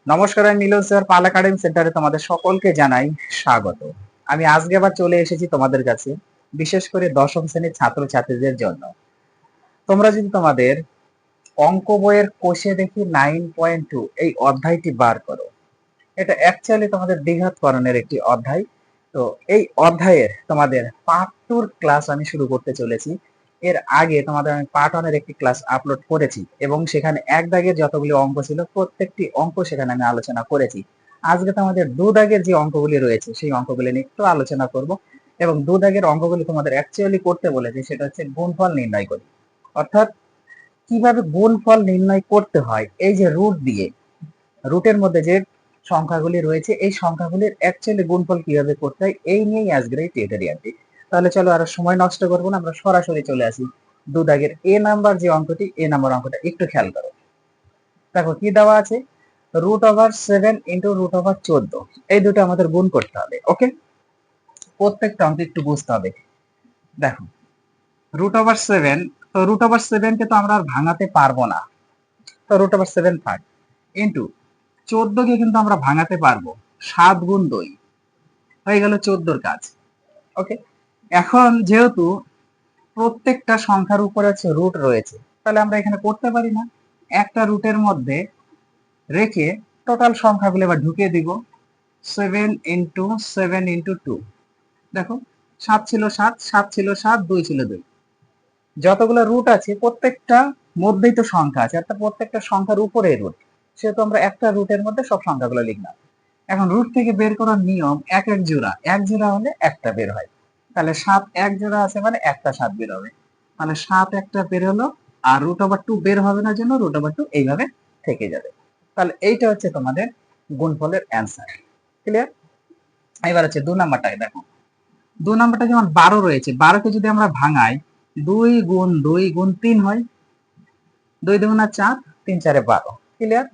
নমস্কার, আমি মিলন স্যার, পাল একাডেমি সেন্টারে তোমাদের সকলকে জানাই স্বাগত। আমি আজকে আবার চলে এসেছি তোমাদের কাছে, বিশেষ করে দশম শ্রেণীর ছাত্রছাত্রীদের জন্য। তোমরা যদি তোমাদের অঙ্ক বইয়ের কোষে দেখি 9.2 এই অধ্যায়টি বার করো, এটা অ্যাকচুয়ালি তোমাদের দ্বিঘাতকরণের একটি অধ্যায়। তো এই অধ্যায়ের তোমাদের পার্ট 2 ক্লাস আমি শুরু করতে চলেছি। এর আগে তোমাদের আমি পার্ট 1 এর একটি ক্লাস আপলোড করেছি এবং সেখানে এক দাগের যতগুলি অঙ্ক ছিল প্রত্যেকটি অঙ্ক সেখানে আমি আলোচনা করেছি। আজকে তোমাদের দু দাগের যে অঙ্কগুলি রয়েছে সেই অঙ্কগুলি নিয়ে একটু আলোচনা করব এবং দু দাগের অঙ্কগুলি তোমাদের অ্যাকচুয়ালি করতে বলেছি, সেটা হচ্ছে গুণফল নির্ণয় করি। অর্থাৎ কিভাবে গুণফল নির্ণয় করতে হয়, এই যে রুট দিয়ে, রুটের মধ্যে যে সংখ্যাগুলি রয়েছে এই সংখ্যাগুলির অ্যাকচুয়ালি গুণফল কিভাবে করতে হয়, এই নিয়েই আজকের এই টিউটোরিয়ালটি। তাহলে চলো আর সময় নষ্ট করবো না, আমরা সরাসরি চলে আসি দু দাগের এ নাম্বার যে অঙ্কটি, এ নাম্বার অঙ্কটা একটু খেয়াল করো। দেখো কি দেওয়া আছে, √7 ইন্টু √14, এই দুটো আমাদের গুণ করতে হবে। ওকে, প্রত্যেকটা অঙ্ক একটু বুঝতে হবে। দেখো √7, তো √7 কে তো আমরা আর ভাঙাতে পারবো না, তো √7 থাক, ইন্টু 14 কে কিন্তু আমরা ভাঙাতে পারবো, 7 গুণ 2 হয়ে গেল 14 কাজ। ওকে, এখন যেহেতু প্রত্যেকটা সংখ্যার উপরে আছে রুট রয়েছে, তাহলে আমরা এখানে করতে পারি না, একটা রুটের মধ্যে রেখে টোটাল সংখ্যাগুলো এবার ঢুকিয়ে দিব। 7 × 7 × 2, দেখো 7 ছিল 7, 7 ছিল 7, 2 ছিল 2, যতগুলো রুট আছে প্রত্যেকটা মধ্যেই তো সংখ্যা আছে, অর্থাৎ প্রত্যেকটা সংখ্যার উপরে রুট, সেহেতু আমরা একটা রুটের মধ্যে সব সংখ্যাগুলো লিখলাম। এখন রুট থেকে বের করার নিয়ম, এক এক জোড়া, এক জোড়া হলে একটা বের হয়, তাহলে 7 এক জোড়া আছে মানে একটা 7 বের হবে, তাহলে 7 একটা বের হলো, আর √2 বের হবে না জন্য √2 এইভাবে থেকে যাবে। তাহলে এইটা হচ্ছে তোমাদের গুণফলের অ্যান্সার। ক্লিয়ার? এবার হচ্ছে 2 নাম্বারটায় দেখো, 2 নাম্বারটা যেমন 12 রয়েছে, 12 কে যদি আমরা ভাঙাই 2 গুণ 2 গুণ 3 হয়, 2 2 4, 3 4 12। ক্লিয়ার?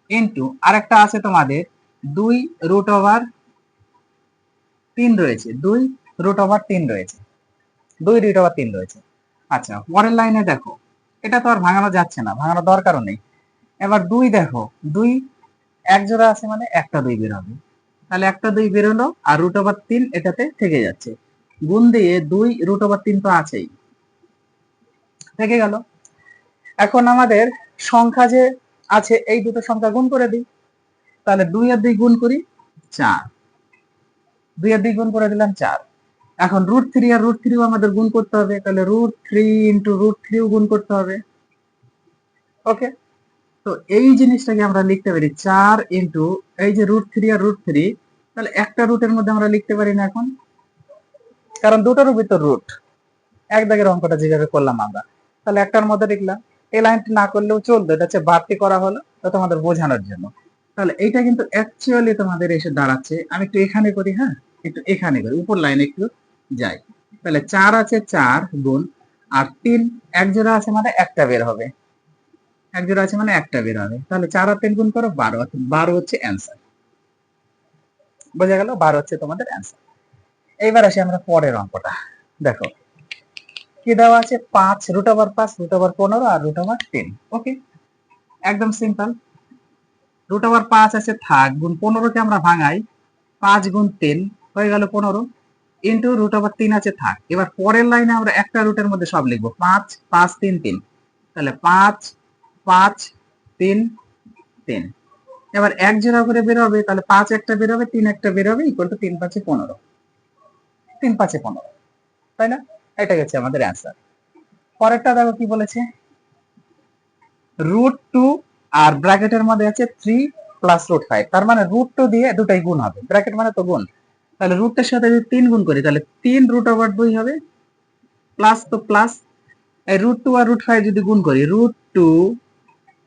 ইন্টু আরেকটা আছে তোমাদের 2√3 রয়েছে, 2√3 রয়েছে, 2√3 রয়েছে। আচ্ছা, পরের লাইনে দেখো, এটা তো আর ভাঙানো যাচ্ছে না, ভাঙানোর দরকারও নেই। এবার 2 দেখো, 2 এক জোড়া আছে মানে একটা 2 বের হবে, তাহলে একটা 2 বের হলো, আর √3 এটাতে থেকে যাচ্ছে, গুণ দিয়ে 2√3 তো আছেই, থেকে গেল। এখন আমাদের সংখ্যা যে আছে এই দুটো সংখ্যা গুণ করে দিই, তাহলে 2 আর 2 গুণ করি 4, 2 আর 2 গুণ করে দিলাম 4। এখন √3 আর √3 আমাদের গুণ করতে হবে, তাহলে √3 ইন্টু √3 গুণ করতে হবে। ওকে, তো এই জিনিসটাকে আমরা লিখতে পারি 4 ইন্টু এই যে √3 আর √3, তাহলে একটা রুটের মধ্যে আমরা লিখতে পারি না এখন, কারণ দুটোর ভিতর রুট, এক দাগের অঙ্কটা যেভাবে করলাম আমরা, তাহলে একটার মধ্যে লিখলাম। এই লাইনটি না করলেও চলবে, এটা হচ্ছে বাড়তি করা হলো তো তোমাদের বোঝানোর জন্য। তাহলে এইটা কিন্তু অ্যাকচুয়ালি তোমাদের এসে দাঁড়াচ্ছে, আমি একটু এখানে করি, হ্যাঁ একটু এখানে করি, উপর লাইনে একটু যাই, তাহলে 4 আছে 4 গুণ, আর 3 এক জোড়া আছে মানে একটা বের হবে, এক জোড়া আছে মানে একটা বের হবে, তাহলে 4 আর 3 গুণ করো 12, 12 হচ্ছে অ্যান্সার। বোঝা গেল? 12 হচ্ছে তোমাদের অ্যান্সার। এইবার আসি আমরা পরের অঙ্কটা। দেখো কি দেওয়া আছে, 5 √5 √15 আর √3। ওকে, একদম সিম্পল। √5 আছে থাক, গুণ 15 কে আমরা ভাঙাই, 5 গুণ 3 হয়ে গেল 15, ইন্টু √3 আছে থাক। এবার পরের লাইনে আমরা একটা রুটের মধ্যে সব লিখবো, 5 5 3 3, তাহলে 5 5 3 3। এবার এক জোড়া করে বের হবে, তাহলে 5 একটা বের হবে, 3 একটা বের হবে, ইকুয়াল টু 3 5 15, 3 5 15, তাই না? এটা হচ্ছে আমাদের অ্যান্সার। পরেরটা দেখো কি বলেছে, √2 আর ব্র্যাকেটের মধ্যে আছে 3 প্লাস √5, তার মানে √2 দিয়ে দুটাই গুণ হবে, ব্র্যাকেট মানে তো গুণ, তাহলে রুটের সাথে যদি 3 গুণ করি তাহলে 3 √2 হবে, প্লাস তো প্লাস, এই √2 আর √5 যদি গুণ করি, √2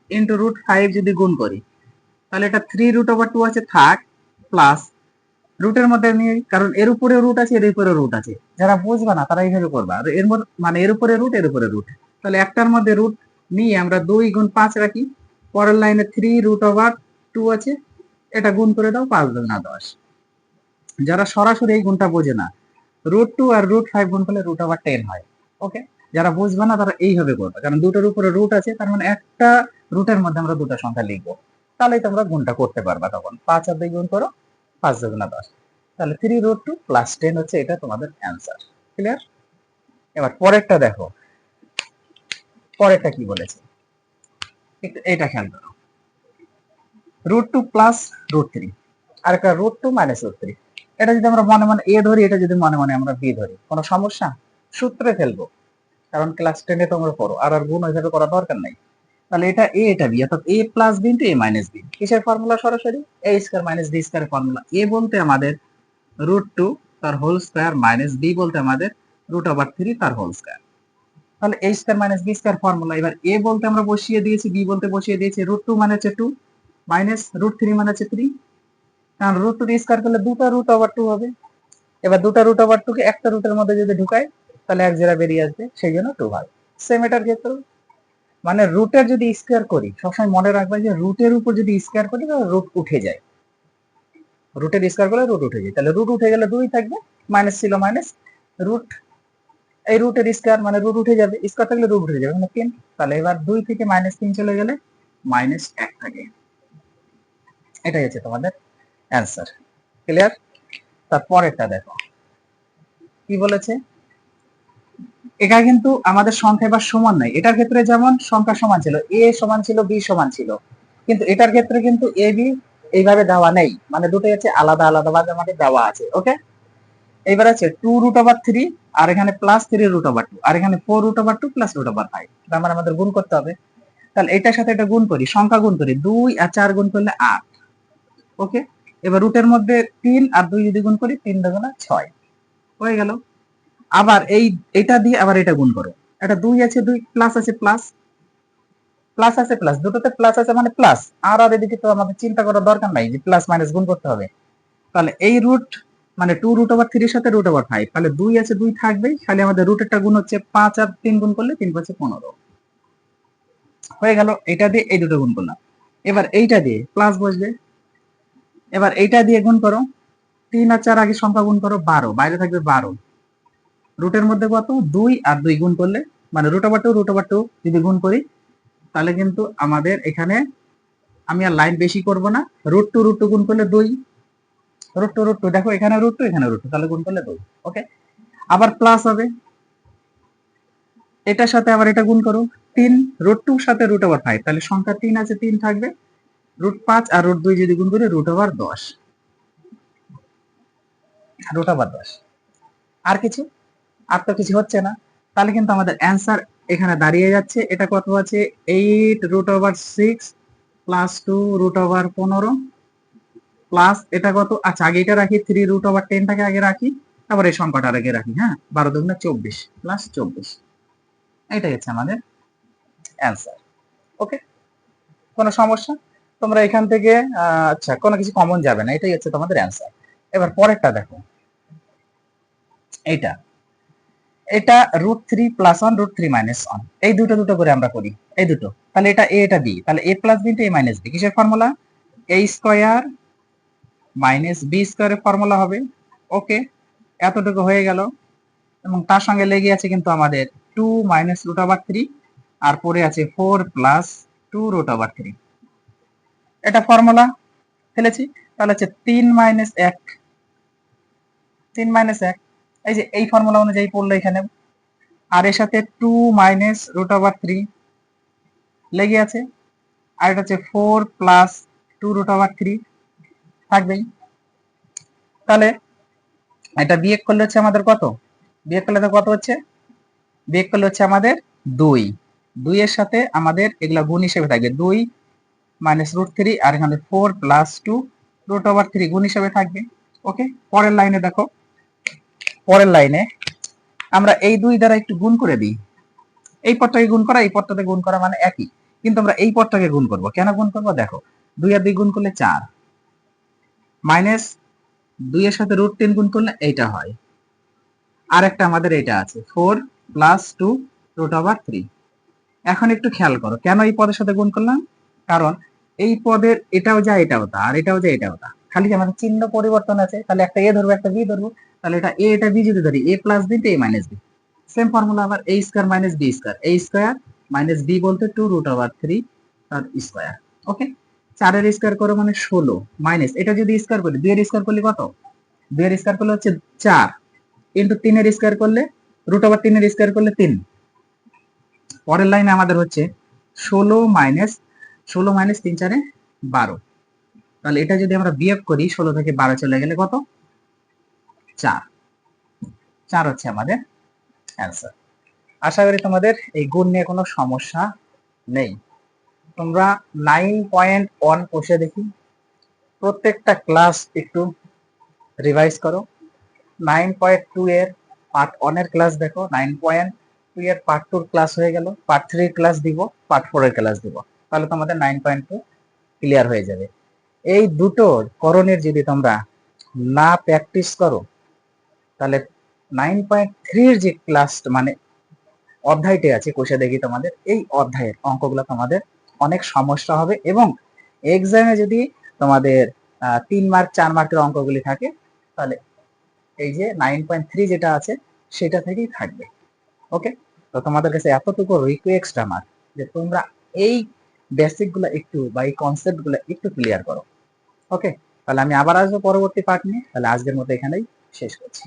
ইন্টু √5 যদি গুণ করি, তাহলে এটা 3√2 আছে থাক, প্লাস রুটের মধ্যে নিয়ে, কারণ এর উপরে রুট আছে এর উপরে রুট আছে, যারা বুঝবে না তারা এইভাবে করবে, আর এর মধ্যে মানে এর উপরে রুট এর উপরে রুট, তাহলে একটার মধ্যে রুট নিয়ে আমরা 2 গুণ 5 রাখি, পরের লাইনে 3√2 আছে, এটা গুণ করে দাও, 5 2 10। যারা সরাসরি এই গুণটা বোঝে না, √2 আর √5 গুণ করলে √10 হয়। ওকে, যারা বুঝবে না তারা এইভাবে করবে, কারণ দুটোর উপরে রুট আছে, তার মানে একটা রুটের মধ্যে আমরা দুটো সংখ্যা লিখবো। তাহলে তোমরা গুণটা করতে পারবা। তখন 5 আর 2 গুণ করো, 5 দুগুণা 10, তাহলে 3√2 প্লাস 10 হচ্ছে এটা তোমাদের অ্যান্সার। ক্লিয়ার? এবার পরেরটা দেখো, পরেরটা কি বলেছে একটু এটা খেয়াল করো। √2 প্লাস √3 আর একটা √2 মাইনাস √3, এটা যদি আমরা মনে মনে এ ধরি, এটা যদি মনে মনে আমরা বি ধরি, কোনো সমস্যা? সূত্রে ফেলবো, কারণ ক্লাস 10 এ তোমরা পড়ো, আর গুণ ওইভাবে করার দরকার নাই। তাহলে এটা এ, এটা বি, অর্থাৎ এ প্লাস বি ইন্টু এ মাইনাস বি। কিসের ফর্মুলা? সরাসরি এ স্কয়ার মাইনাস বি স্কয়ারের ফর্মুলা। এ বলতে আমাদের √2 তার হোল স্কয়ার মাইনাস বি বলতে আমাদের √3 তার হোল স্কয়ার। তাহলে a square minus B square formula. এবার a বলতে আমরা বসিয়ে দিয়েছি, b বলতে বসিয়ে দিয়েছি। √2 মানে হচ্ছে 2 মাইনাস √3 মানে হচ্ছে 3, কারণ √2 দিয়ে স্কয়ার করলে দুটো √2 হবে। এবার দুটো √2 কে একটা রুটের মধ্যে যদি ঢুকাই, তাহলে এক জোড়া বেরিয়ে আসবে, সেই জন্য 2 হয়। সেম এটার ক্ষেত্রে, মানে রুটের যদি স্কয়ার করি, সবসময় মনে রাখবেন যে রুটের উপর যদি স্কয়ার করি তাহলে রুট উঠে যায়। রুটের স্কয়ার করলে রুট উঠে যায়, তাহলে রুট উঠে গেলে 2 থাকবে, মাইনাস ছিল মাইনাস, রুট এই রুটের স্কয়ার মানে রুট উঠে যাবে, স্কয়ার থাকলে রুট উঠে যাবে, মানে 3। তাহলে এবার 2 থেকে -3 চলে গেলে -1 থাকে। এটাই হচ্ছে তোমাদের অ্যান্সার। ক্লিয়ার? তারপরেরটা দেখো কি বলেছে। এটা কিন্তু আমাদের সংখ্যা এবার সমান নাই। এটার ক্ষেত্রে যেমন সংখ্যা সমান ছিল, এ সমান ছিল, বি সমান ছিল, কিন্তু এটার ক্ষেত্রে কিন্তু এ বি এইভাবে দেওয়া নেই, মানে দুটোই হচ্ছে আলাদা আলাদা ভাবে আমাদের দেওয়া আছে। ওকে, এইবার আছে 2√3 আর এখানে প্লাস 3√2 আর এখানে 4√2 প্লাস √5, তার মানে আমাদের গুণ করতে হবে। তাহলে এটার সাথে এটা গুণ করি, সংখ্যা গুণ করি, 2 আর 4 গুণ করলে 8। ওকে, এবার রুটের মধ্যে 3 আর 2 যদি গুণ করি, 3 দুগুণা 6 হয়ে গেল। আবার এটা দিয়ে আবার এটা গুণ করো, এটা 2 আছে, 2 প্লাস আছে, প্লাস প্লাস আছে, প্লাস দুটোতে প্লাস আছে মানে প্লাস, আর এদিকে তো আমাদের চিন্তা করার দরকার নাই যে প্লাস মাইনাস গুণ করতে হবে। তাহলে এই রুট মানে 2√3 এর সাথে √5, তাহলে 2 আছে, 2 থাকবেই, খালি আমাদের রুটেরটা গুণ হচ্ছে 5 আর 3 গুণ করলে 3 5 15 হয়ে গেল। এটা দিয়ে এই দুটো গুণ করলাম, এবার এইটা দিয়ে প্লাস বসবে, এবার এইটা দিয়ে গুণ করো, 3 আর 4 আগে সংখ্যা গুণ করো, 12, বাইরে থাকবে 12, রুটের মধ্যে কত 2 আর 2 গুণ করলে মানে √2 যদি গুণ করি, তাহলে কিন্তু আমাদের এখানে আমি আর লাইন বেশি করব না, √2 গুণ করলে 2, √2 দেখো এখানে √2 এখানে √2, তাহলে গুণ করলে 2। ওকে, আবার প্লাস হবে, এটার সাথে আবার এটা গুণ করো, 3 √2 সাথে √5, তাহলে সংখ্যা 3 আছে, 3 থাকবে, √5 আর √2 যদি গুণ করি √10, √10। আর কিছু? আর তো কিছু হচ্ছে না, তাহলে কিন্তু আমাদের অ্যান্সার এখানে দাঁড়িয়ে যাচ্ছে। এটা কত আছে? 8√6 প্লাস 2√15 প্লাস এটা কত, আচ্ছা আগে এটা রাখি, 3√10টাকে আগে রাখি, তারপর এই সংখ্যাটা আগে রাখি। হ্যাঁ, 12 দুগুণে 24 প্লাস 24, এটাই হচ্ছে আমাদের অ্যান্সার। ওকে, কোনো সমস্যা? তোমরা এখান থেকে আচ্ছা কোনো কিছু কমন যাবে না, এটাই হচ্ছে তোমাদের অ্যান্সার। এবার পরেরটা দেখো, এইটা এটা √3 প্লাস 1 √3 মাইনাস 1, এই দুটো দুটো করে আমরা করি, এই দুটো, তাহলে এটা এ এটা বি, তাহলে এ প্লাস বি ইন্টু এ মাইনাস বি। কিসের ফর্মুলা? এ স্কয়ার মাইনাস বি স্কয়ারের ফর্মুলা হবে। ওকে, এতটুকু হয়ে গেল, এবং তার সঙ্গে লেগে আছে কিন্তু আমাদের 2 মাইনাস √3 আর পরে আছে 4 প্লাস 2√3, এটা ফর্মুলা ফেলেছি। তাহলে হচ্ছে 3 মাইনাস 1, 3 মাইনাস 1, এই যে এই ফর্মুলা অনুযায়ী পড়লো এখানে, আর এর সাথে 2 মাইনাস √3 লেগে আছে, আর এটা হচ্ছে 4 প্লাস 2√3 থাকবেই। তাহলে এটা বিয়োগ করলে হচ্ছে আমাদের কত? বিয়োগ করলে তো কত হচ্ছে? বিয়োগ করলে হচ্ছে আমাদের 2, 2 এর সাথে আমাদের এগুলা গুণ হিসেবে থাকবে, 2 মাইনাস √3 আর এখানে 4 প্লাস 2√3 গুণ হিসেবে থাকবে। ওকে, পরের লাইনে দেখো, পরের লাইনে আমরা এই 2 দ্বারা একটু গুণ করে দিই, এই পদটাকে গুণ করা এই পদটাতে গুণ করা মানে একই, কিন্তু আমরা এই পদটাকে গুণ করব। কেন গুণ করব? দেখো 2 আর 2 গুণ করলে 4, মাইনাস 2 এর সাথে √3 গুণ করলে এইটা হয়, আর একটা আমাদের এটা আছে 4 প্লাস 2√3। এখন একটু খেয়াল করো কেন এই পদের সাথে গুণ করলাম, কারণ এই পদের এটাও যা এটাও তা, আর এটাও যা এটাও তা, খালি আমাদের চিহ্ন পরিবর্তন আছে, তাহলে একটা এ ধরবো একটা বি ধরবো, তাহলে এটা এ এটা বি যদি ধরি, এ প্লাস বি তো A minus B, same formula আবার a square minus B square, a square minus B বলতে 2√3 তার স্কয়ার। ওকে, 4 এর স্কয়ার করো মানে 16 মাইনাস এটা যদি স্কয়ার করি 2 এর স্কয়ার করলে কত, 2 এর স্কয়ার করলে হচ্ছে 4 ইনটু 3 এর স্কয়ার করলে রুট ওভার 3 এর স্কয়ার করলে 3। পরের লাইনে আমাদের হচ্ছে 16 মাইনাস 3 4 12। তাহলে এটা যদি আমরা বিয়োগ করি 16 থেকে 12 চলে গেলে কত, 4। 4 হচ্ছে আমাদের অ্যান্সার। আশা করি তোমাদের এই গুণ নিয়ে কোনো সমস্যা নেই। তোমরা 9.1 বসে দেখি, প্রত্যেকটা ক্লাস একটু রিভাইজ করো। 9.2 এর পার্ট 1 এর ক্লাস দেখো, 9.2 এর পার্ট 2 ক্লাস হয়ে গেল, পার্ট 3 এর ক্লাস দিব, পার্ট 4 এর ক্লাস দিব, তাহলে তোমাদের 9.2 ক্লিয়ার হয়ে যাবে। এই দুটো করণের যদি তোমরা না প্র্যাকটিস করো তাহলে 9.3 এর যে ক্লাস মানে অধ্যায়টি আছে কোষে দেখি তোমাদের, এই অধ্যায়ের অঙ্কগুলো তোমাদের অনেক সমস্যা হবে এবং এক্সামে যদি তোমাদের 3 মার্ক 4 মার্কের অঙ্কগুলি থাকে তাহলে এই যে 9.3 যেটা আছে সেটা থেকেই থাকবে। ওকে, তো তোমাদের কাছে এতটুকু রিকোয়েস্ট আমার যে তোমরা এই বেসিক গুলো একটু বা এই কনসেপ্ট গুলো একটু ক্লিয়ার করো। ওকে, তাহলে আমি আবার আসবো পরবর্তী পার্ট নিয়ে। তাহলে আজকের মতো এখানেই শেষ করছি।